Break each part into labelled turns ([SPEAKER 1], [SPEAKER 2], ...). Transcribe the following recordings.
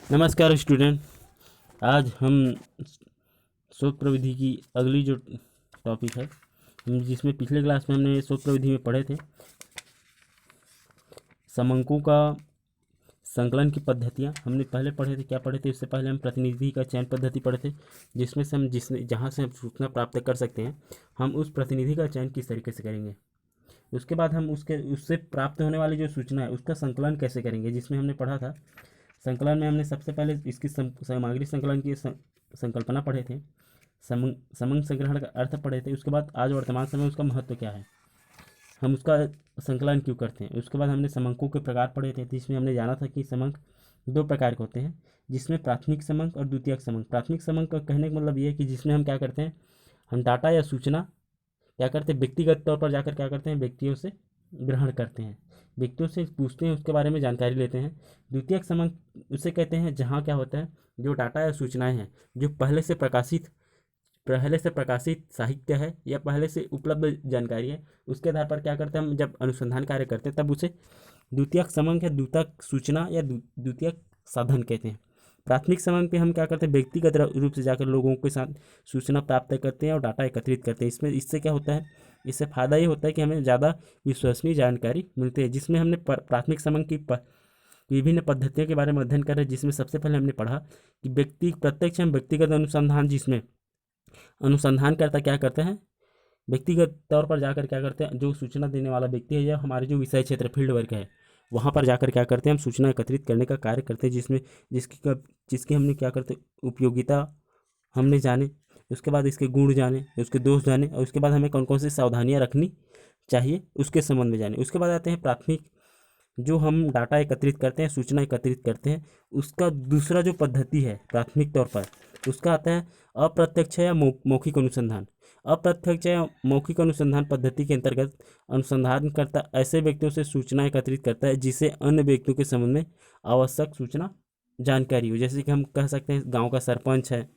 [SPEAKER 1] नमस्कार स्टूडेंट। आज हम शोध प्रविधि की अगली जो टॉपिक है, जिसमें पिछले क्लास में हमने शोध प्रविधि में पढ़े थे समंकों का संकलन की पद्धतियाँ। हमने पहले पढ़े थे, क्या पढ़े थे उससे पहले हम प्रतिनिधि का चयन पद्धति पढ़े थे, जिसमें से हम जहाँ से हम सूचना प्राप्त कर सकते हैं हम उस प्रतिनिधि का चयन किस तरीके से करेंगे। उसके बाद हम उससे प्राप्त होने वाली जो सूचना है उसका संकलन कैसे करेंगे, जिसमें हमने पढ़ा था संकलन में हमने सबसे पहले इसकी सामग्री संकलन की संकल्पना पढ़े थे, समंग संग्रहण का अर्थ पढ़े थे। उसके बाद आज वर्तमान समय उसका महत्व क्या है, हम उसका संकलन क्यों करते हैं। उसके बाद हमने समंकों के प्रकार पढ़े थे, जिसमें हमने जाना था कि समंक दो प्रकार के होते हैं, जिसमें प्राथमिक समंक और द्वितीयक समंक। प्राथमिक समंक का कहने का मतलब ये है कि जिसमें हम क्या करते हैं, हम डाटा या सूचना क्या करते हैं, व्यक्तिगत तौर पर जाकर क्या करते हैं, व्यक्तियों से ग्रहण करते हैं, व्यक्तियों से पूछते हैं, उसके बारे में जानकारी लेते हैं। द्वितीयक समंक उसे कहते हैं जहाँ क्या होता है, जो डाटा या सूचनाएं हैं जो पहले से प्रकाशित साहित्य है या पहले से उपलब्ध जानकारी है, उसके आधार पर क्या करते हैं, हम जब अनुसंधान कार्य करते हैं तब उसे द्वितीयक समंक या द्वितीयक सूचना या द्वितीयक साधन कहते हैं। प्राथमिक समंक पे हम क्या करते हैं, व्यक्तिगत रूप से जाकर लोगों के साथ सूचना प्राप्त करते हैं और डाटा एकत्रित करते हैं। इससे क्या होता है, इससे फ़ायदा ये होता है कि हमें ज़्यादा विश्वसनीय जानकारी मिलती है। जिसमें हमने प्राथमिक समंक की विभिन्न पद्धतियों के बारे में अध्ययन कर रहे हैं, जिसमें सबसे पहले हमने पढ़ा कि प्रत्यक्ष एवं व्यक्तिगत अनुसंधान, जिसमें अनुसंधानकर्ता क्या करते हैं, व्यक्तिगत तौर पर जाकर क्या करते हैं, जो सूचना देने वाला व्यक्ति है या हमारे जो विषय क्षेत्र फील्ड वर्क है वहाँ पर जाकर क्या करते हैं, हम सूचना एकत्रित करने का कार्य करते हैं, जिसकी हमने क्या करते उपयोगिता हमने जाने, उसके बाद इसके गुण जाने, उसके दोष जाने, और उसके बाद हमें कौन कौन सी सावधानियाँ रखनी चाहिए उसके संबंध में जाने। उसके बाद आते हैं प्राथमिक, जो हम डाटा एकत्रित करते हैं, सूचना एकत्रित करते हैं, उसका दूसरा जो पद्धति है प्राथमिक तौर पर, उसका आता है अप्रत्यक्ष या मौखिक अनुसंधान। अप्रत्यक्ष या मौखिक अनुसंधान पद्धति के अंतर्गत अनुसंधानकर्ता ऐसे व्यक्तियों से सूचना एकत्रित करता है जिसे अन्य व्यक्तियों के संबंध में आवश्यक सूचना जानकारी हो। जैसे कि हम कह सकते हैं गांव का सरपंच है,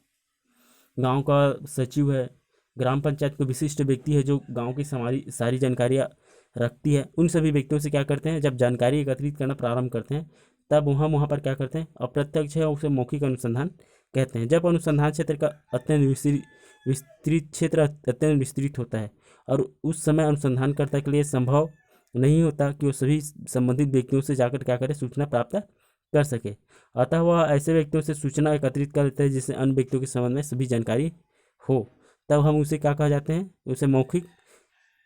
[SPEAKER 1] गांव का सचिव है, ग्राम पंचायत का विशिष्ट व्यक्ति है जो गांव की सारी जानकारियाँ रखती है। उन सभी व्यक्तियों से क्या करते हैं, जब जानकारी एकत्रित करना प्रारंभ करते हैं तब वहाँ पर क्या करते हैं, अप्रत्यक्ष है उसे मौखिक अनुसंधान कहते हैं। जब अनुसंधान क्षेत्र का विस्तृत क्षेत्र अत्यंत विस्तृत होता है और उस समय अनुसंधानकर्ता के लिए संभव नहीं होता कि वो सभी संबंधित व्यक्तियों से जाकर क्या करे, सूचना प्राप्त कर सके, अतः वह ऐसे व्यक्तियों से सूचना एकत्रित कर लेते हैं जिससे अन्य व्यक्तियों के संबंध में सभी जानकारी हो। तब हम उसे क्या कहा जाते हैं, उसे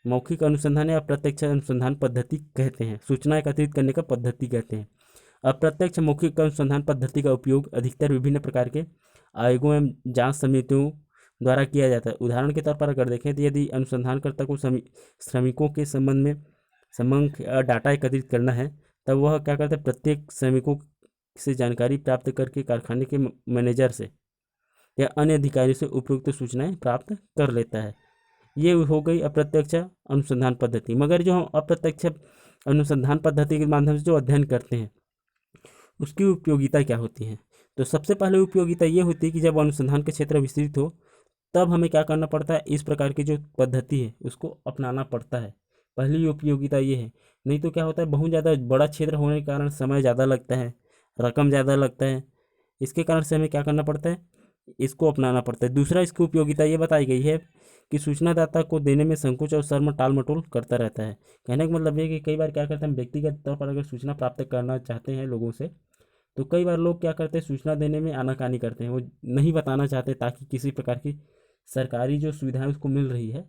[SPEAKER 1] मौखिक अनुसंधान या अप्रत्यक्ष अनुसंधान पद्धति कहते हैं, सूचना एकत्रित करने का पद्धति कहते हैं। अप्रत्यक्ष मौखिक अनुसंधान पद्धति का उपयोग अधिकतर विभिन्न प्रकार के आयोगों एवं जांच समितियों द्वारा किया जाता है। उदाहरण के तौर पर अगर देखें तो यदि अनुसंधानकर्ता को श्रमिकों के संबंध में समंक डाटा एकत्रित करना है, तब वह क्या करता है, प्रत्येक श्रमिकों से जानकारी प्राप्त करके कारखाने के मैनेजर से या अन्य अधिकारी से उपयुक्त सूचनाएं प्राप्त कर लेता है। ये हो गई अप्रत्यक्ष अनुसंधान पद्धति। मगर जो हम अप्रत्यक्ष अनुसंधान पद्धति के माध्यम से जो अध्ययन करते हैं उसकी उपयोगिता क्या होती है, तो सबसे पहले उपयोगिता ये होती है कि जब अनुसंधान के क्षेत्र विस्तृत हो तब हमें क्या करना पड़ता है, इस प्रकार की जो पद्धति है उसको अपनाना पड़ता है। पहली उपयोगिता ये है। नहीं तो क्या होता है, बहुत ज़्यादा बड़ा क्षेत्र होने के कारण समय ज़्यादा लगता है, रकम ज़्यादा लगता है, इसके कारण से हमें क्या करना पड़ता है, इसको अपनाना पड़ता है। दूसरा, इसकी उपयोगिता ये बताई गई है कि सूचनादाता को देने में संकोच और शर्म टाल मटोल करता रहता है। कहने का मतलब ये कि कई बार क्या करते हैं, व्यक्तिगत तौर पर अगर सूचना प्राप्त करना चाहते हैं लोगों से, तो कई बार लोग क्या करते हैं, सूचना देने में आनाकानी करते हैं, वो नहीं बताना चाहते ताकि किसी प्रकार की सरकारी जो सुविधाएं उसको मिल रही है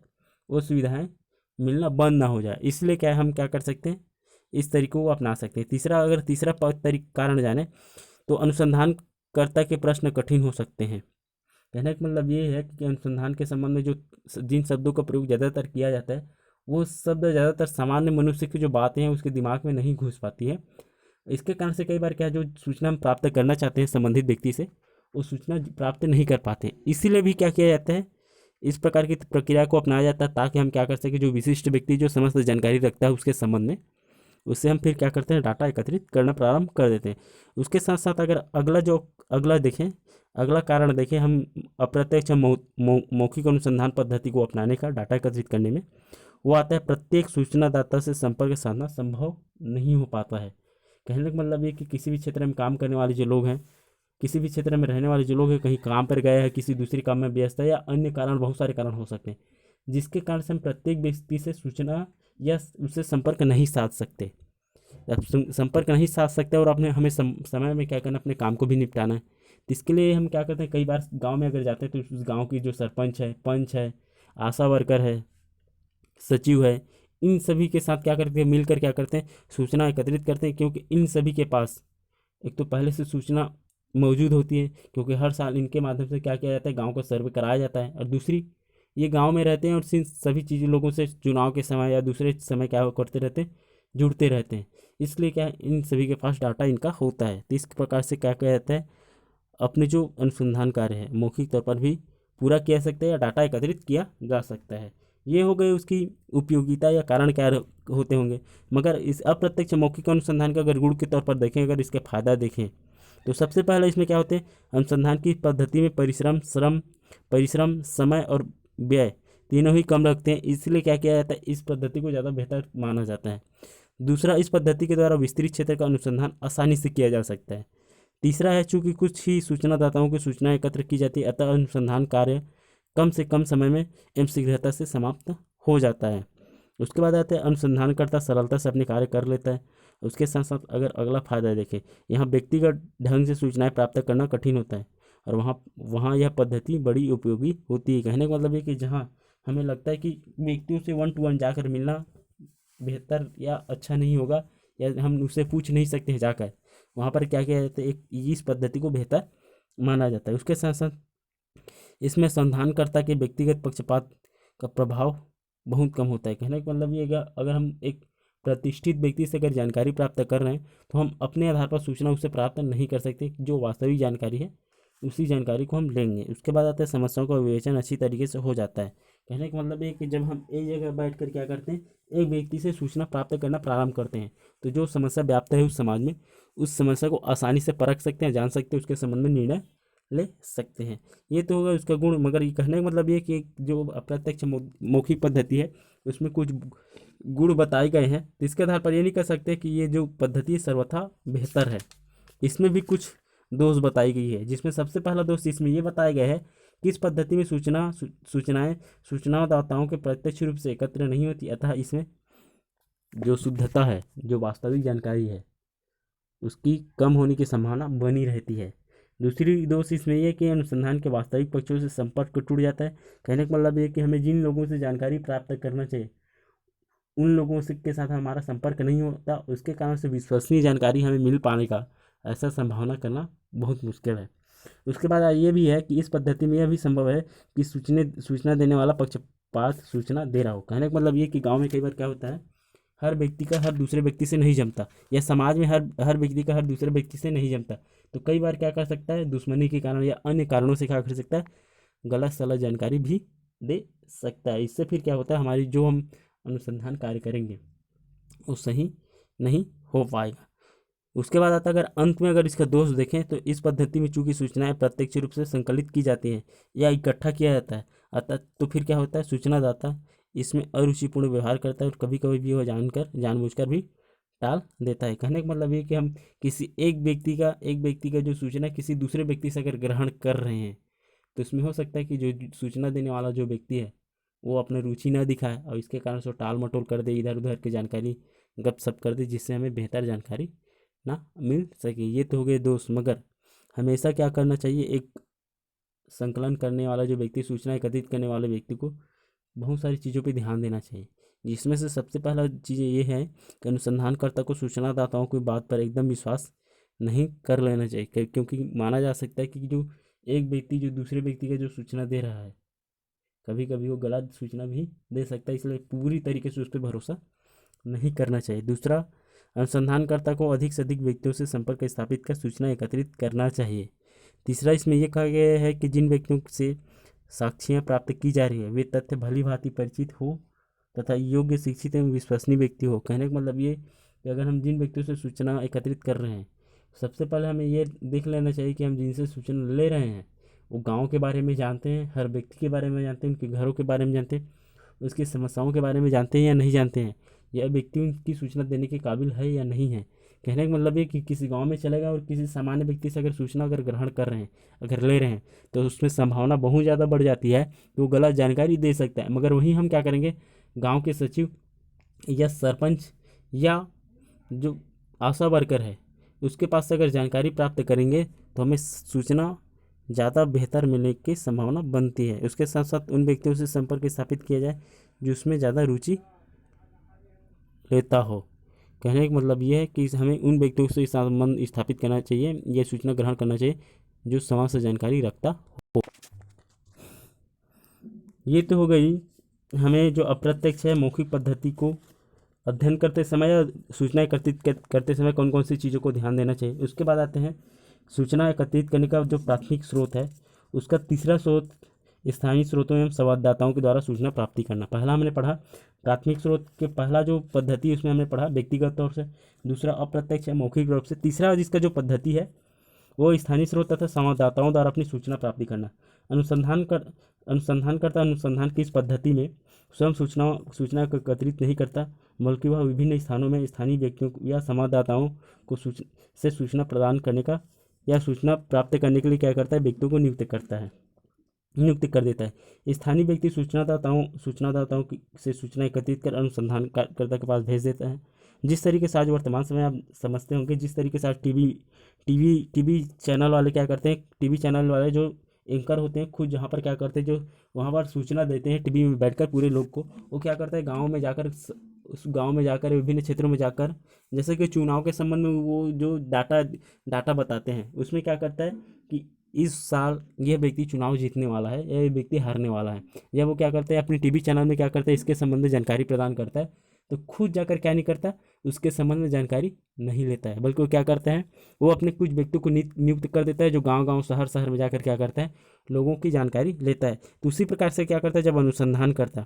[SPEAKER 1] वो सुविधाएं मिलना बंद ना हो जाए। इसलिए क्या हम क्या कर सकते हैं, इस तरीकों को अपना सकते हैं। तीसरा कारण जाने तो अनुसंधानकर्ता के प्रश्न कठिन हो सकते हैं। कहने का मतलब ये है कि अनुसंधान के संबंध में जो जिन शब्दों का प्रयोग ज़्यादातर किया जाता है वो शब्द ज़्यादातर सामान्य मनुष्य की जो बातें हैं उसके दिमाग में नहीं घुस पाती है। इसके कारण से कई बार क्या, जो सूचना हम प्राप्त करना चाहते हैं संबंधित व्यक्ति से, वो सूचना प्राप्त नहीं कर पाते। इसीलिए भी क्या किया जाता है, इस प्रकार की प्रक्रिया को अपनाया जाता है ताकि हम क्या कर सकें, जो विशिष्ट व्यक्ति जो समस्त जानकारी रखता है उसके संबंध में, उससे हम फिर क्या करते हैं, डाटा एकत्रित करना प्रारंभ कर देते हैं। उसके साथ साथ अगर अगला कारण देखें हम, अप्रत्यक्ष मौखिक अनुसंधान पद्धति को अपनाने का डाटा एकत्रित करने में, वो आता है प्रत्येक सूचनादाता से संपर्क साधना संभव नहीं हो पाता है। कहने का मतलब ये कि किसी भी क्षेत्र में काम करने वाले जो लोग हैं किसी भी क्षेत्र में रहने वाले जो लोग हैं कहीं काम पर गए हैं, किसी दूसरी काम में व्यस्त है, या अन्य कारण, बहुत सारे कारण हो सकते हैं जिसके कारण से हम प्रत्येक व्यक्ति से सूचना या उससे संपर्क नहीं साध सकते। अब संपर्क नहीं साध सकते और अपने हमें समय में क्या करना, अपने काम को भी निपटाना है। तो इसके लिए हम क्या करते हैं, कई बार गांव में अगर जाते हैं तो उस गांव की जो सरपंच है, पंच है, आशा वर्कर है, सचिव है, इन सभी के साथ क्या करते हैं, मिलकर क्या करते हैं, सूचना एकत्रित करते हैं। क्योंकि इन सभी के पास एक तो पहले से सूचना मौजूद होती है, क्योंकि हर साल इनके माध्यम से क्या किया जाता है, गांव का सर्वे कराया जाता है। और दूसरी, ये गांव में रहते हैं और इन सभी चीज़ों लोगों से चुनाव के समय या दूसरे समय क्या करते रहते हैं, जुड़ते रहते हैं। इसलिए क्या है, इन सभी के पास डाटा इनका होता है। तो इस प्रकार से क्या किया जाता है, अपने जो अनुसंधान कार्य है मौखिक तौर पर भी पूरा किया जा सकता है या डाटा एकत्रित किया जा सकता है। ये हो गए उसकी उपयोगिता या कारण क्या होते होंगे। मगर इस अप्रत्यक्ष मौखिक अनुसंधान का अगर गुण के तौर पर देखें, अगर इसके फायदा देखें, तो सबसे पहले इसमें क्या होते हैं, अनुसंधान की पद्धति में परिश्रम, समय और व्यय तीनों ही कम लगते हैं। इसलिए क्या किया जाता है, इस पद्धति को ज़्यादा बेहतर माना जाता है। दूसरा, इस पद्धति के द्वारा विस्तृत क्षेत्र का अनुसंधान आसानी से किया जा सकता है। तीसरा है, चूंकि कुछ ही सूचनादाताओं की सूचना एकत्र की जाती है, अतः अनुसंधान कार्य कम से कम समय में एवं शीघ्रता से समाप्त हो जाता है। उसके बाद आते हैं, अनुसंधानकर्ता सरलता से अपने कार्य कर लेता है। उसके साथ साथ अगर अगला फायदा देखें, यहाँ व्यक्तिगत ढंग से सूचनाएं प्राप्त करना कठिन होता है, और वहाँ वहाँ यह पद्धति बड़ी उपयोगी होती है। कहने का मतलब है कि जहाँ हमें लगता है कि व्यक्तियों से 1 to 1 जाकर मिलना बेहतर या अच्छा नहीं होगा, या हम उससे पूछ नहीं सकते हैं जाकर, वहाँ पर क्या किया जाता है, एक इस पद्धति को बेहतर माना जाता है। उसके साथ साथ इसमें संधानकर्ता के व्यक्तिगत पक्षपात का प्रभाव बहुत कम होता है। कहने का मतलब ये अगर हम एक प्रतिष्ठित व्यक्ति से अगर जानकारी प्राप्त कर रहे हैं, तो हम अपने आधार पर सूचना उससे प्राप्त नहीं कर सकते। जो वास्तविक जानकारी है उसी जानकारी को हम लेंगे। उसके बाद आता है, समस्याओं का विवेचन अच्छी तरीके से हो जाता है। कहने का मतलब ये कि जब हम एक जगह बैठ कर क्या करते हैं, एक व्यक्ति से सूचना प्राप्त करना प्रारंभ करते हैं, तो जो समस्या व्याप्त है उस समाज में, उस समस्या को आसानी से परख सकते हैं, जान सकते हैं, उसके संबंध में निर्णय ले सकते हैं। ये तो होगा उसका गुण। मगर ये कहने का मतलब ये कि जो अप्रत्यक्ष मौखिक पद्धति है उसमें कुछ गुण बताए गए हैं, तो इसके आधार पर ये नहीं कह सकते कि ये जो पद्धति है सर्वथा बेहतर है। इसमें भी कुछ दोष बताई गई है, जिसमें सबसे पहला दोष इसमें ये बताया गया है कि इस पद्धति में सूचनाएं सूचनादाताओं के प्रत्यक्ष रूप से एकत्र नहीं होती, अतः इसमें जो शुद्धता है, जो वास्तविक जानकारी है, उसकी कम होने की संभावना बनी रहती है। दूसरी दोष इसमें यह कि अनुसंधान के वास्तविक पक्षों से संपर्क टूट जाता है। कहने का मतलब ये कि हमें जिन लोगों से जानकारी प्राप्त करना चाहिए, उन लोगों से के साथ हमारा संपर्क नहीं होता, उसके कारण से विश्वसनीय जानकारी हमें मिल पाने का ऐसा संभावना करना बहुत मुश्किल है। उसके बाद ये भी है कि इस पद्धति में यह भी संभव है कि सूचना देने वाला पक्षपात सूचना दे रहा हो। कहने का मतलब ये कि गाँव में कई बार क्या होता है, हर व्यक्ति का हर दूसरे व्यक्ति से नहीं जमता, या समाज में हर व्यक्ति का हर दूसरे व्यक्ति से नहीं जमता, तो कई बार क्या कर सकता है, दुश्मनी के कारण या अन्य कारणों से क्या कर सकता है, गलत सलत जानकारी भी दे सकता है। इससे फिर क्या होता है, हमारी जो हम अनुसंधान कार्य करेंगे वो सही नहीं हो पाएगा। उसके बाद आता है, अगर अंत में अगर इसका दोष देखें, तो इस पद्धति में चूंकि सूचनाएं प्रत्यक्ष रूप से संकलित की जाती हैं या इकट्ठा किया जाता है, अतः तो फिर क्या होता है, सूचनादाता इसमें अरुचिपूर्ण व्यवहार करता है और कभी कभी भी वह जानबूझकर भी टाल देता है। कहने का मतलब ये कि हम किसी एक व्यक्ति का जो सूचना किसी दूसरे व्यक्ति से अगर ग्रहण कर रहे हैं, तो इसमें हो सकता है कि जो सूचना देने वाला जो व्यक्ति है वो अपने रुचि ना दिखाए और इसके कारण से टाल मटोल कर दे, इधर उधर की जानकारी गपशप कर दे, जिससे हमें बेहतर जानकारी ना मिल सके। ये तो हो गए दोस्त। मगर हमेशा क्या करना चाहिए, एक संकलन करने वाला जो व्यक्ति, सूचना एकत्रित करने वाले व्यक्ति को बहुत सारी चीज़ों पे ध्यान देना चाहिए, जिसमें से सबसे पहला चीज़ ये है कि अनुसंधानकर्ता को सूचनादाताओं की बात पर एकदम विश्वास नहीं कर लेना चाहिए, क्योंकि माना जा सकता है कि जो एक व्यक्ति जो दूसरे व्यक्ति का जो सूचना दे रहा है, कभी कभी वो गलत सूचना भी दे सकता है, इसलिए पूरी तरीके से उस पर भरोसा नहीं करना चाहिए। दूसरा, अनुसंधानकर्ता को अधिक से अधिक व्यक्तियों से संपर्क स्थापित कर सूचना एकत्रित करना चाहिए। तीसरा, इसमें यह कहा गया है कि जिन व्यक्तियों से साक्ष्याँ प्राप्त की जा रही है वे तथ्य भली भांति परिचित हो तथा योग्य, शिक्षित एवं विश्वसनीय व्यक्ति हो। कहने का मतलब ये कि अगर हम जिन व्यक्तियों से सूचना एकत्रित कर रहे हैं, सबसे पहले हमें ये देख लेना चाहिए कि हम जिनसे सूचना ले रहे हैं वो गाँव के बारे में जानते हैं, हर व्यक्ति के बारे में जानते हैं, उनके घरों के बारे में जानते हैं, उसकी समस्याओं के बारे में जानते हैं या नहीं जानते हैं। यह व्यक्ति उनकी सूचना देने के काबिल है या नहीं है। कहने का मतलब ये कि किसी गांव में चलेगा और किसी सामान्य व्यक्ति से अगर सूचना अगर ग्रहण कर रहे हैं, अगर ले रहे हैं, तो उसमें संभावना बहुत ज़्यादा बढ़ जाती है कि वो गलत जानकारी दे सकता है। मगर वहीं हम क्या करेंगे, गांव के सचिव या सरपंच या जो आशा वर्कर है उसके पास से अगर जानकारी प्राप्त करेंगे तो हमें सूचना ज़्यादा बेहतर मिलने की संभावना बनती है। उसके साथ साथ उन व्यक्तियों से संपर्क स्थापित किया जाए जो उसमें ज़्यादा रुचि लेता हो। कहने का मतलब ये है कि हमें उन व्यक्तियों से संबंध स्थापित करना चाहिए या सूचना ग्रहण करना चाहिए जो समाज से जानकारी रखता हो। ये तो हो गई हमें जो अप्रत्यक्ष है मौखिक पद्धति को अध्ययन करते समय या सूचना एकत्रित करते समय कौन कौन सी चीज़ों को ध्यान देना चाहिए। उसके बाद आते हैं सूचना एकत्रित करने का जो प्राथमिक स्रोत है, उसका तीसरा स्रोत स्थानीय स्रोतों एवं संवाददाताओं के द्वारा सूचना प्राप्ति करना। पहला हमने पढ़ा प्राथमिक स्रोत के पहला जो पद्धति है उसमें हमने पढ़ा व्यक्तिगत तौर से, दूसरा अप्रत्यक्ष है मौखिक रूप से, तीसरा जिसका जो पद्धति है वो स्थानीय स्रोत तथा संवाददाताओं द्वारा अपनी सूचना प्राप्ति करना। अनुसंधानकर्ता अनुसंधान की इस पद्धति में स्वयं सूचना को एकत्रित नहीं करता, बल्कि वह विभिन्न स्थानों में स्थानीय व्यक्तियों या संवाददाताओं को सूचना प्रदान करने का या सूचना प्राप्त करने के लिए क्या करता है, व्यक्तियों को नियुक्त कर देता है। स्थानीय व्यक्ति सूचनादाताओं से सूचना एकत्रित कर अनुसंधानकर्ता के पास भेज देता है। जिस तरीके से आज वर्तमान समय आप समझते होंगे, जिस तरीके से आज टीवी चैनल वाले क्या करते हैं, टीवी चैनल वाले जो एंकर होते हैं खुद जहाँ पर क्या करते हैं, जो वहाँ पर सूचना देते हैं टीवी में बैठकर पूरे लोग को, वो क्या करता है गाँव में जाकर विभिन्न क्षेत्रों में जाकर, जैसे कि चुनाव के संबंध में वो जो डाटा बताते हैं, उसमें क्या करता है कि इस साल यह व्यक्ति चुनाव जीतने वाला है, यह व्यक्ति हारने वाला है। जब वो क्या करता है अपनी टीवी चैनल में क्या करता है इसके संबंध में जानकारी प्रदान करता है, तो खुद जाकर क्या नहीं करता, उसके संबंध में जानकारी नहीं लेता है, बल्कि वो क्या करता है, वो अपने कुछ व्यक्तियों को नियुक्त कर देता है जो गांव शहर में जाकर क्या करता है, लोगों की जानकारी लेता है। तो उसी प्रकार से क्या करता है, जब अनुसंधानकर्ता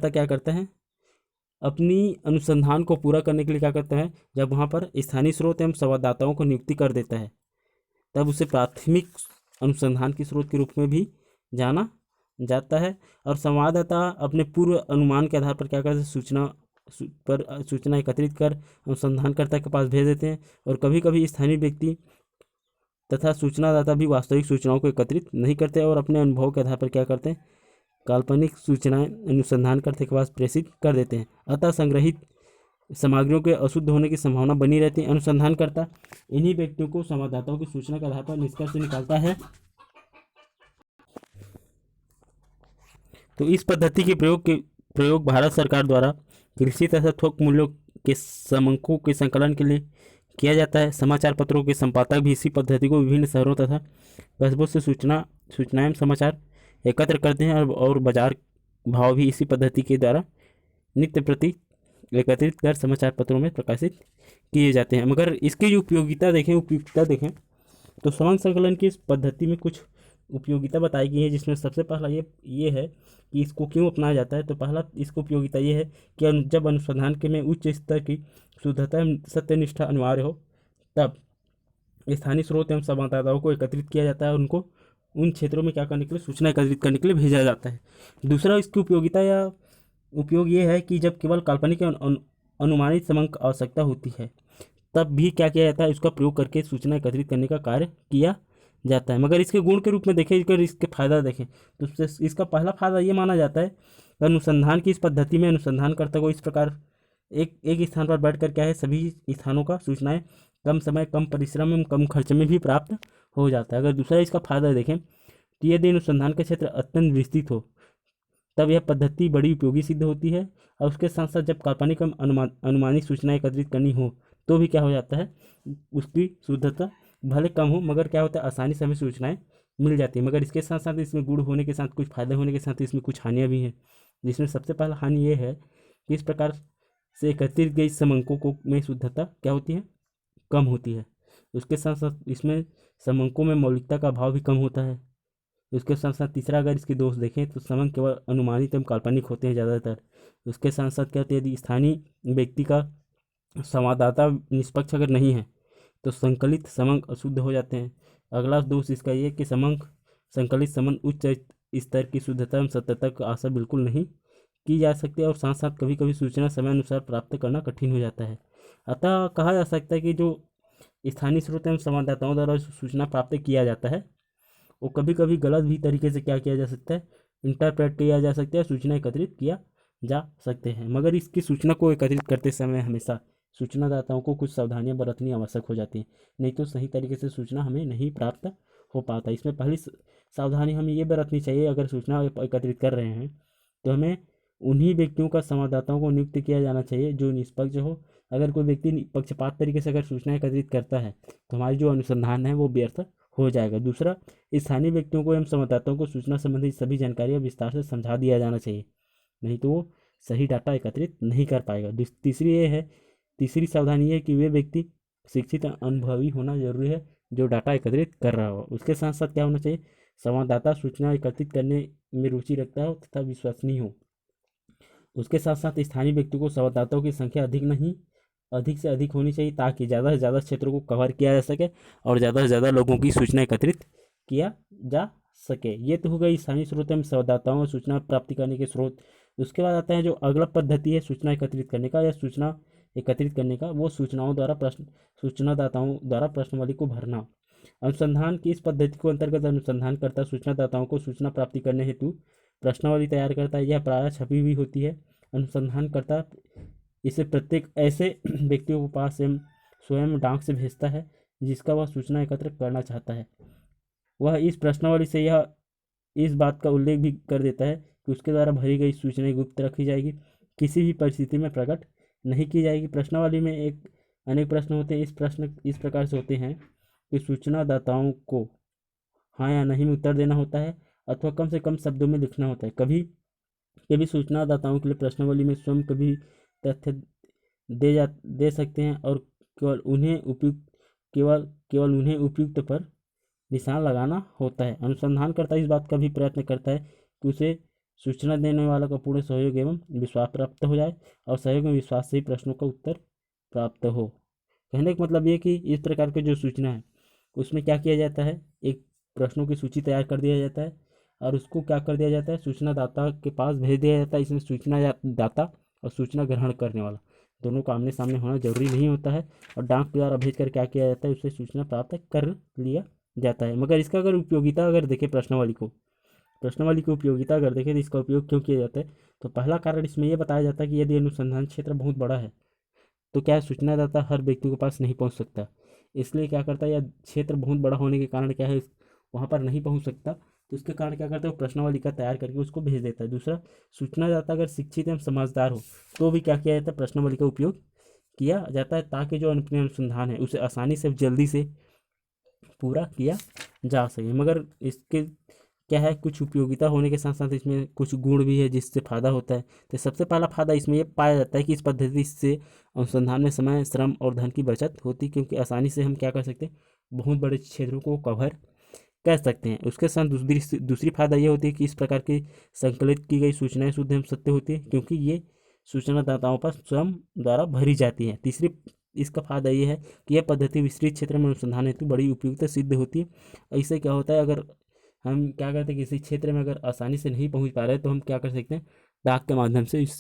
[SPEAKER 1] क्या करता है, अपनी अनुसंधान को पूरा करने के लिए क्या करता है, जब वहाँ पर स्थानीय स्रोत एवं संवाददाताओं को नियुक्ति कर देता है, तब उसे प्राथमिक अनुसंधान के स्रोत के रूप में भी जाना जाता है। और संवाददाता अपने पूर्व अनुमान के आधार पर क्या करते हैं, सूचना एकत्रित कर अनुसंधानकर्ता के पास भेज देते हैं। और कभी कभी स्थानीय व्यक्ति तथा सूचनादाता भी वास्तविक सूचनाओं को एकत्रित नहीं करते और अपने अनुभव के आधार पर क्या करते हैं, काल्पनिक सूचनाएं अनुसंधानकर्ता के पास प्रेषित कर देते हैं। अतः संग्रहित सामग्रियों के अशुद्ध होने की संभावना बनी रहती है। अनुसंधानकर्ता इन्हीं व्यक्तियों को संवाददाताओं की सूचना के आधार पर निष्कर्ष निकालता है। तो इस पद्धति के प्रयोग भारत सरकार द्वारा कृषि तथा थोक मूल्यों के समंकों के संकलन के लिए किया जाता है। समाचार पत्रों के संपादक भी इसी पद्धति को विभिन्न शहरों तथा कस्बों से सूचनाएं समाचार एकत्र करते हैं और बाजार भाव भी इसी पद्धति के द्वारा नित्य प्रति एकत्रित कर समाचार पत्रों में प्रकाशित किए जाते हैं। मगर इसकी जो उपयोगिता देखें तो समंक संकलन की इस पद्धति में कुछ उपयोगिता बताई गई है, जिसमें सबसे पहला ये है कि इसको क्यों अपनाया जाता है। तो पहला इसको उपयोगिता ये है कि जब अनुसंधान के में उच्च स्तर की शुद्धता एवं सत्यनिष्ठा अनिवार्य हो, तब स्थानीय स्रोत एवं संवाददाताओं को एकत्रित किया जाता है और उनको उन क्षेत्रों में क्या करने के लिए, सूचना एकत्रित करने के लिए भेजा जाता है। दूसरा इसकी उपयोगिता या उपयोग ये है कि जब केवल काल्पनिक अनुमानित समंक आवश्यकता होती है, तब भी क्या किया जाता है, उसका प्रयोग करके सूचना एकत्रित करने का कार्य किया जाता है। मगर इसके गुण के रूप में देखें, अगर इसके फायदा देखें तो इसका पहला फायदा ये माना जाता है, अनुसंधान की इस पद्धति में अनुसंधानकर्ता को इस प्रकार एक स्थान पर बैठ कर क्या है, सभी स्थानों का सूचनाएं कम समय, कम परिश्रम एवं कम खर्च में भी प्राप्त हो जाता है। अगर दूसरा इसका फायदा देखें तो यदि अनुसंधान का क्षेत्र अत्यंत विस्तृत हो, तब यह पद्धति बड़ी उपयोगी सिद्ध होती है। और उसके साथ साथ जब काल्पनिक अनुमानित सूचनाएं एकत्रित करनी हो तो भी क्या हो जाता है, उसकी शुद्धता भले कम हो, मगर क्या होता है, आसानी से हमें सूचनाएं मिल जाती है। मगर इसके साथ साथ इसमें गुण होने के साथ, कुछ फायदे होने के साथ इसमें कुछ हानियाँ भी हैं, जिसमें सबसे पहला हानि ये है कि इस प्रकार से एकत्रित गई समंकों में शुद्धता क्या होती है, कम होती है। उसके साथ साथ इसमें समंकों में मौलिकता का अभाव भी कम होता है। उसके साथ साथ तीसरा अगर इसके दोष देखें तो समंक केवल अनुमानित एवं काल्पनिक होते हैं ज़्यादातर। उसके साथ साथ क्या होते हैं, यदि स्थानीय व्यक्ति का संवाददाता निष्पक्ष अगर नहीं है तो संकलित समंक अशुद्ध हो जाते हैं। अगला दोष इसका ये कि संकलित समंक उच्च स्तर की शुद्धता एवं सत्यता की आशा बिल्कुल नहीं की जा सकती है और साथ साथ कभी कभी सूचना समय अनुसार प्राप्त करना कठिन हो जाता है। अतः कहा जा सकता है कि जो स्थानीय स्रोत एवं संवाददाताओं द्वारा सूचना प्राप्त किया जाता है वो कभी कभी गलत भी तरीके से क्या किया जा सकता है, इंटरप्रेट किया जा सकता है, सूचना एकत्रित किया जा सकते हैं। मगर इसकी सूचना को एकत्रित करते समय हमेशा सूचनादाताओं को कुछ सावधानियां बरतनी आवश्यक हो जाती हैं, नहीं तो सही तरीके से सूचना हमें नहीं प्राप्त हो पाता। इसमें पहली सावधानी हमें ये बरतनी चाहिए, अगर सूचना एकत्रित कर रहे हैं तो हमें उन्हीं व्यक्तियों का संवाददाताओं को नियुक्त किया जाना चाहिए जो निष्पक्ष हो। अगर कोई व्यक्ति पक्षपात तरीके से अगर सूचना एकत्रित करता है तो हमारी जो अनुसंधान है वो व्यर्थ हो जाएगा। दूसरा, स्थानीय व्यक्तियों को एवं संवाददाताओं को सूचना संबंधी सभी जानकारियाँ विस्तार से समझा दिया जाना चाहिए, नहीं तो वो सही डाटा एकत्रित नहीं कर पाएगा। तीसरी सावधानी है कि वे व्यक्ति शिक्षित अनुभवी होना जरूरी है जो डाटा एकत्रित कर रहा हो। उसके साथ साथ क्या होना चाहिए, संवाददाता सूचना एकत्रित करने में रुचि रखता हो तथा विश्वसनीय हो। उसके साथ साथ स्थानीय व्यक्तियों को संवाददाताओं की संख्या अधिक से अधिक होनी चाहिए ताकि ज़्यादा से ज़्यादा क्षेत्रों को कवर किया जा सके और ज़्यादा से ज़्यादा लोगों की सूचना एकत्रित किया जा सके। ये तो हो गई स्थानीय स्रोत एवं संवाददाताओं और सूचना प्राप्ति करने के स्रोत। उसके बाद आता है जो अगला पद्धति है सूचना एकत्रित करने का या सूचना एकत्रित करने का, वो सूचनादाताओं द्वारा प्रश्नावली को भरना। अनुसंधान की इस पद्धति को अंतर्गत अनुसंधानकर्ता सूचनादाताओं को सूचना प्राप्ति करने हेतु प्रश्नावली तैयार करता है। यह प्रायः छपी हुई होती है। अनुसंधानकर्ता इसे प्रत्येक ऐसे व्यक्तियों के पास स्वयं डाक से भेजता है जिसका वह सूचना एकत्र करना चाहता है। वह इस प्रश्नावली से यह इस बात का उल्लेख भी कर देता है कि उसके द्वारा भरी गई सूचनाएं गुप्त रखी जाएगी, किसी भी परिस्थिति में प्रकट नहीं की जाएगी। प्रश्नावली में अनेक प्रश्न होते हैं। प्रश्न इस प्रकार से होते हैं कि सूचनादाताओं को हाँ या नहीं में उत्तर देना होता है अथवा कम से कम शब्दों में लिखना होता है। कभी सूचनादाताओं के लिए प्रश्नावली में स्वयं कभी तथ्य दे सकते हैं और केवल उन्हें उपयुक्त पर निशान लगाना होता है। अनुसंधानकर्ता इस बात का भी प्रयत्न करता है कि उसे सूचना देने वाला का पूर्ण सहयोग एवं विश्वास प्राप्त हो जाए और सहयोग एवं विश्वास से ही प्रश्नों का उत्तर प्राप्त हो। कहने का मतलब ये कि इस प्रकार की जो सूचना है उसमें क्या किया जाता है, एक प्रश्नों की सूची तैयार कर दिया जाता है और उसको क्या कर दिया जाता है, सूचनादाता के पास भेज दिया जाता है। इसमें सूचनादाता और सूचना ग्रहण करने वाला दोनों का आमने सामने होना जरूरी नहीं होता है और डाक द्वारा भेज कर क्या किया जाता है, उससे सूचना प्राप्त कर लिया जाता है। मगर इसका अगर उपयोगिता अगर देखें, प्रश्नावली की उपयोगिता अगर देखें तो इसका उपयोग क्यों किया जाता है, तो पहला कारण इसमें यह बताया जाता है कि यदि अनुसंधान क्षेत्र बहुत बड़ा है तो क्या सूचनादाता हर व्यक्ति के पास नहीं पहुंच सकता, इसलिए क्या करता है, यह क्षेत्र बहुत बड़ा होने के कारण क्या है वहाँ पर नहीं पहुँच सकता, तो उसके कारण क्या करता है वो प्रश्नावली का तैयार करके उसको भेज देता है। दूसरा, सूचनादाता अगर शिक्षित एवं समझदार हो तो भी क्या किया जाता है, प्रश्नावली का उपयोग किया जाता है ताकि जो अपने अनुसंधान है उसे आसानी से जल्दी से पूरा किया जा सके। मगर इसके क्या है, कुछ उपयोगिता होने के साथ साथ इसमें कुछ गुण भी है जिससे फ़ायदा होता है। तो सबसे पहला फ़ायदा इसमें ये पाया जाता है कि इस पद्धति से अनुसंधान में समय, श्रम और धन की बचत होती, क्योंकि आसानी से हम क्या कर सकते हैं, बहुत बड़े क्षेत्रों को कवर कर सकते हैं। उसके साथ दूसरी फायदा ये होती है कि इस प्रकार की संकलित की गई सूचनाएं शुद्ध एवं सत्य होती है क्योंकि ये सूचनादाताओं पर स्वयं द्वारा भरी जाती है। तीसरी इसका फायदा ये है कि यह पद्धति विस्तृत क्षेत्र में अनुसंधान हेतु बड़ी उपयुक्त सिद्ध होती है। इससे क्या होता है, अगर हम क्या करते हैं किसी क्षेत्र में अगर आसानी से नहीं पहुंच पा रहे तो हम क्या कर सकते हैं, डाक के माध्यम से इस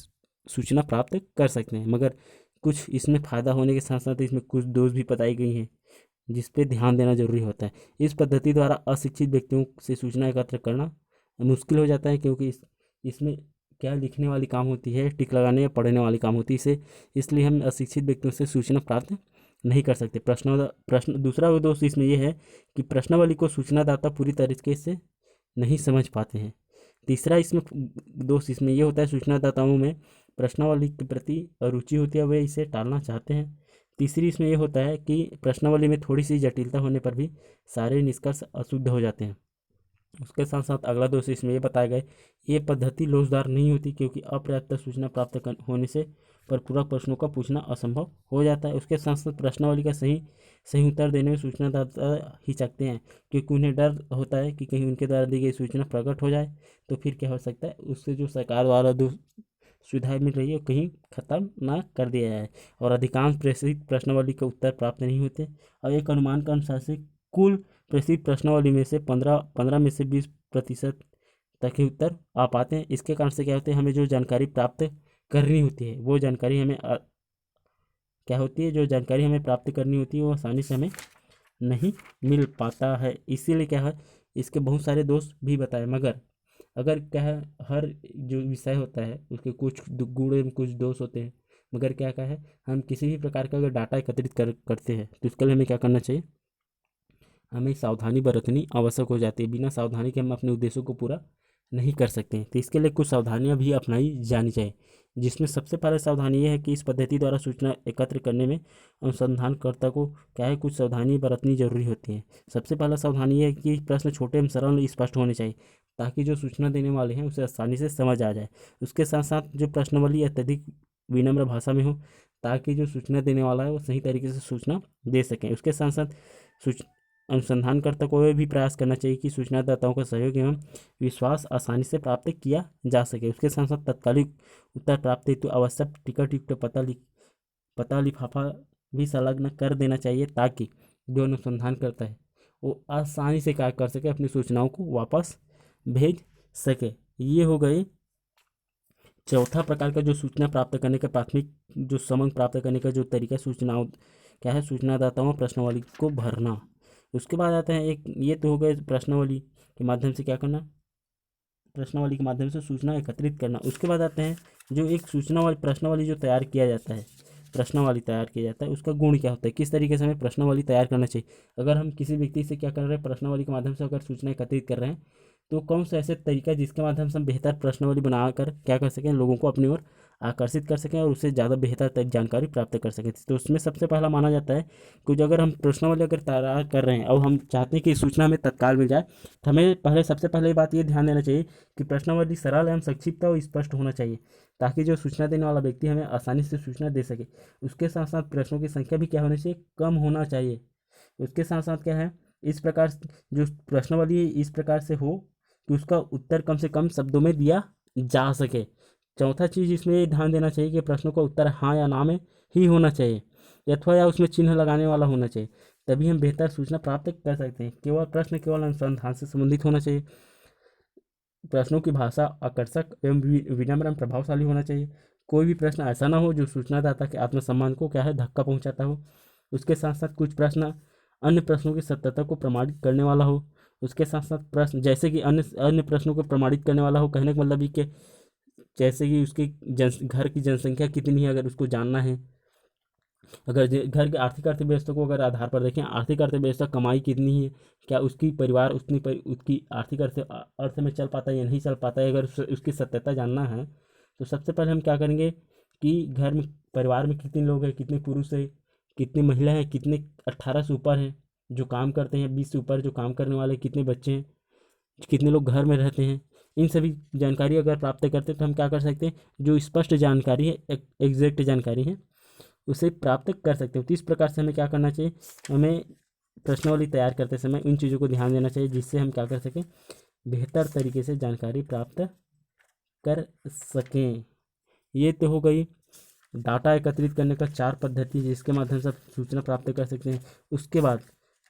[SPEAKER 1] सूचना प्राप्त कर सकते हैं। मगर कुछ इसमें फ़ायदा होने के साथ साथ इसमें कुछ दोष भी बताई गई हैं जिस पे ध्यान देना जरूरी होता है। इस पद्धति द्वारा अशिक्षित व्यक्तियों से सूचना एकत्र करना मुश्किल हो जाता है क्योंकि इसमें क्या लिखने वाली काम होती है, टिक लगाने या पढ़ने वाली काम होती है, इसलिए हम अशिक्षित व्यक्तियों से सूचना प्राप्त नहीं कर सकते। दूसरा दोष इसमें यह है कि प्रश्नावली को सूचनादाता पूरी तरीके से नहीं समझ पाते हैं। तीसरा इसमें दोष इसमें यह होता है, सूचनादाताओं में प्रश्नावली के प्रति रुचि होती है, वे इसे टालना चाहते हैं। तीसरी इसमें यह होता है कि प्रश्नावली में थोड़ी सी जटिलता होने पर भी सारे निष्कर्ष अशुद्ध हो जाते हैं। उसके साथ साथ अगला दोष इसमें ये बताया गया, ये पद्धति लोचदार नहीं होती क्योंकि अपर्याप्त सूचना प्राप्त होने से पर पूरक प्रश्नों का पूछना असंभव हो जाता है। उसके साथ साथ प्रश्नावली का सही उत्तर देने में सूचनादाता हिचकते हैं क्योंकि उन्हें डर होता है कि कहीं उनके द्वारा दी गई सूचना प्रकट हो जाए तो फिर क्या हो सकता है, उससे जो सरकार द्वारा सुविधाएं मिल रही है कहीं ख़त्म ना कर दिया जाए। और अधिकांश प्रेषित प्रश्नावली का उत्तर प्राप्त नहीं होते। और एक अनुमान के अनुसार से कुल प्रेषित प्रश्नावली में से 15 में से 20% तक ही उत्तर आ पाते हैं। इसके कारण से क्या होते हैं, हमें जो जानकारी प्राप्त करनी होती है वो जानकारी हमें क्या होती है, जो जानकारी हमें प्राप्त करनी होती है वो आसानी से हमें नहीं मिल पाता है। इसीलिए क्या है, इसके बहुत सारे दोष भी बताए, मगर अगर क्या है, हर जो विषय होता है उसके कुछ गुण एवं कुछ दोष होते हैं, मगर क्या है, हम किसी भी प्रकार का अगर डाटा एकत्रित करते हैं तो इसके लिए हमें क्या करना चाहिए, हमें सावधानी बरतनी आवश्यक हो जाती है। बिना सावधानी के हम अपने उद्देश्यों को पूरा नहीं कर सकते हैं। तो इसके लिए कुछ सावधानियां भी अपनाई जानी चाहिए, जिसमें सबसे पहले सावधानी ये है कि इस पद्धति द्वारा सूचना एकत्र करने में अनुसंधानकर्ता को क्या है, कुछ सावधानी बरतनी जरूरी होती है। सबसे पहला सावधानी ये है कि प्रश्न छोटे एवं सरल और स्पष्ट होने चाहिए, ताकि जो सूचना देने वाले हैं उसे आसानी से समझ आ जाए। उसके साथ साथ जो प्रश्नावली अत्यधिक विनम्र भाषा में हो, ताकि जो सूचना देने वाला है वो सही तरीके से सूचना दे सकें। उसके साथ साथ सूच अनुसंधानकर्ता को यह भी प्रयास करना चाहिए कि सूचनादाताओं का सहयोग एवं विश्वास आसानी से प्राप्त किया जा सके। उसके साथ साथ तत्कालिक उत्तर प्राप्त हेतु आवश्यक टिकट युक्त पता लिफाफा भी संलग्न कर देना चाहिए, ताकि जो अनुसंधान करता है वो आसानी से क्या कर सके, अपनी सूचनाओं को वापस भेज सके। ये हो गए चौथा प्रकार का जो सूचना प्राप्त करने का प्राथमिक जो समंग प्राप्त करने का जो तरीका सूचनाओं क्या है, सूचनादाताओं प्रश्नावली को भरना। उसके बाद आता है एक, ये तो हो गए प्रश्नावली के माध्यम से क्या करना, प्रश्नावली के माध्यम से सूचना एकत्रित करना। उसके बाद आते हैं जो एक सूचना वाली प्रश्नावली जो तैयार किया जाता है, प्रश्नावली तैयार किया जाता है, उसका गुण क्या होता है, किस तरीके से हमें प्रश्नावली तैयार करना चाहिए। अगर हम किसी व्यक्ति से क्या कर रहे हैं, प्रश्नावली के माध्यम से अगर सूचना एकत्रित कर रहे हैं, तो कौन सा ऐसे तरीका जिसके माध्यम से हम बेहतर प्रश्नावली बनाकर क्या कर सकें, लोगों को अपनी ओर आकर्षित कर सकें और उससे ज़्यादा बेहतर जानकारी प्राप्त कर सकें। तो उसमें सबसे पहला माना जाता है कि अगर हम प्रश्नावली अगर तैयार कर रहे हैं और हम चाहते हैं कि सूचना हमें तत्काल मिल जाए, तो हमें पहले सबसे पहले बात ये ध्यान देना चाहिए कि प्रश्नावली सरल एवं संक्षिप्त और स्पष्ट होना चाहिए, ताकि जो सूचना देने वाला व्यक्ति हमें आसानी से सूचना दे सके। उसके साथ साथ प्रश्नों की संख्या भी क्या होनी चाहिए, कम होना चाहिए। उसके साथ साथ क्या है, इस प्रकार जो प्रश्नावली इस प्रकार से हो कि उसका उत्तर कम से कम शब्दों में दिया जा सके। चौथा चीज़ इसमें ये ध्यान देना चाहिए कि प्रश्नों का उत्तर हाँ या ना में ही होना चाहिए, अथवा या उसमें चिन्ह लगाने वाला होना चाहिए, तभी हम बेहतर सूचना प्राप्त कर सकते हैं। केवल अनुसंधान से संबंधित होना चाहिए। प्रश्नों की भाषा आकर्षक एवं विनम्र एवं प्रभावशाली होना चाहिए। कोई भी प्रश्न ऐसा ना हो जो सूचनादाता के आत्मसम्मान को क्या है, धक्का पहुंचाता हो। उसके साथ साथ कुछ प्रश्न अन्य प्रश्नों की सत्यता को प्रमाणित करने वाला हो। उसके साथ साथ प्रश्न जैसे कि अन्य अन्य प्रश्नों को प्रमाणित करने वाला हो, कहने का मतलब ये कि जैसे कि उसके घर की जनसंख्या कितनी है, अगर उसको जानना है। अगर घर की आर्थिक अर्थव्यवस्था को अगर आधार पर देखें, आर्थिक अर्थव्यवस्था कमाई कितनी है, क्या उसकी परिवार उसकी आर्थिक अर्थ में चल पाता है या नहीं चल पाता है, अगर उसकी सत्यता जानना है, तो सबसे पहले हम क्या करेंगे कि घर में परिवार में कितने लोग हैं, कितने पुरुष हैं, कितनी महिला हैं, कितने 18 से ऊपर हैं जो काम करते हैं, 20 से ऊपर जो काम करने वाले, कितने बच्चे हैं, कितने लोग घर में रहते हैं। इन सभी जानकारी अगर प्राप्त करते हैं तो हम क्या कर सकते हैं, जो स्पष्ट जानकारी है, एग्जैक्ट जानकारी है, उसे प्राप्त कर सकते हो। तो इस प्रकार से हमें क्या करना चाहिए, हमें प्रश्नावली तैयार करते समय उन चीज़ों को ध्यान देना चाहिए, जिससे हम क्या कर सकें, बेहतर तरीके से जानकारी प्राप्त कर सकें। ये तो हो गई डाटा एकत्रित करने का 4 पद्धति, जिसके माध्यम से आप सूचना प्राप्त कर सकते हैं। उसके बाद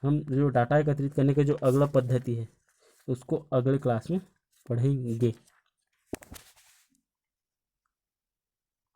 [SPEAKER 1] हम जो डाटा एकत्रित करने का जो अगला पद्धति है उसको अगले क्लास में पढ़ेंगे।